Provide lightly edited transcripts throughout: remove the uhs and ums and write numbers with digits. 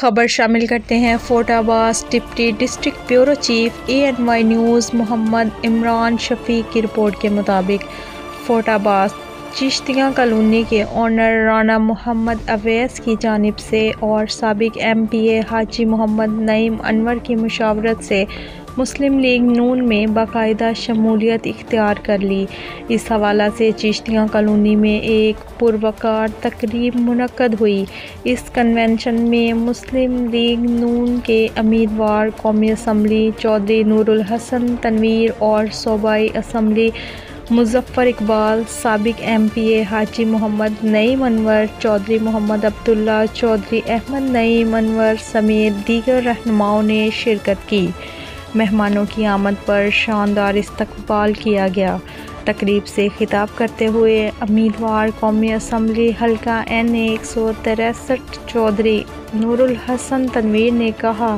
खबर शामिल करते हैं। Fortabad deputy district bureau chief ANY news Mohammad Imran Shafiq की रिपोर्ट के मुताबिक फोर्टाबाद चिश्तिया कॉलोनी के ओनर राना मोहम्मद अवैस की जानिब से और साबिक MPA हाजी मोहम्मद नईम अनवर की मुशावरत से मुस्लिम लीग नून में बाकायदा शमूलियत इख्तियार कर ली। इस हवाला से चिश्तिया कॉलोनी में एक पुरवकार तकरीब मुनक्कद हुई। इस कन्वेंशन में मुस्लिम लीग नून के उम्मीदवार कौमी असम्बली चौधरी नूरुल हसन तनवीर और सूबाई असम्बली मुजफ्फर इकबाल, साबिक MPA हाजी मोहम्मद नईम अनवर, चौधरी मोहम्मद अब्दुल्ला, चौधरी अहमद नईम अनवर समेत दीगर रहनुमाओं ने शिरकत की। मेहमानों की आमद पर शानदार इस्तकबाल किया गया। तकरीब से खिताब करते हुए उम्मीदवार कौमी असम्बली हल्का NA 163 चौधरी नूरुल हसन तनवीर ने कहा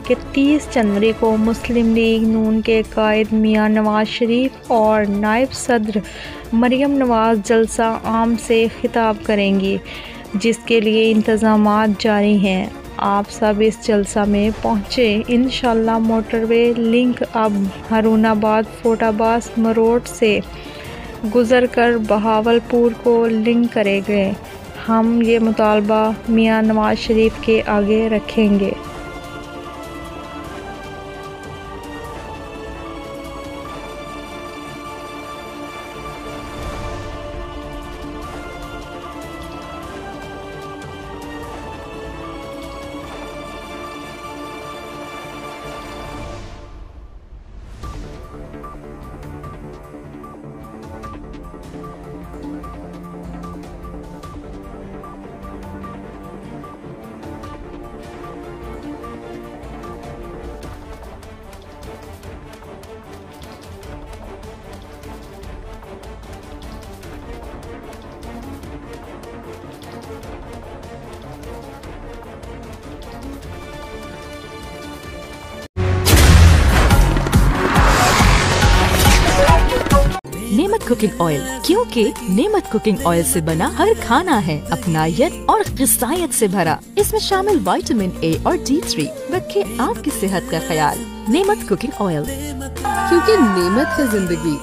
कि 30 जनवरी को मुस्लिम लीग नून के कायद मियां नवाज शरीफ और नायब सदर मरियम नवाज जलसा आम से खिताब करेंगी, जिसके लिए इंतज़ामात जारी हैं। आप सब इस जलसा में पहुँचे। इंशाअल्लाह मोटरवे लिंक अब हारूनाबाद फोर्टाबाद मरोड से गुज़रकर बहावलपुर को लिंक करेंगे। हम ये मुतालबा मियां नवाज शरीफ के आगे रखेंगे। नेमत कुकिंग ऑयल, क्योंकि नेमत कुकिंग ऑयल से बना हर खाना है अपनायत और ग़िज़ायत से भरा। इसमें शामिल विटामिन A और D3 रखे आपकी सेहत का ख्याल। नेमत कुकिंग ऑयल, क्योंकि नेमत है जिंदगी।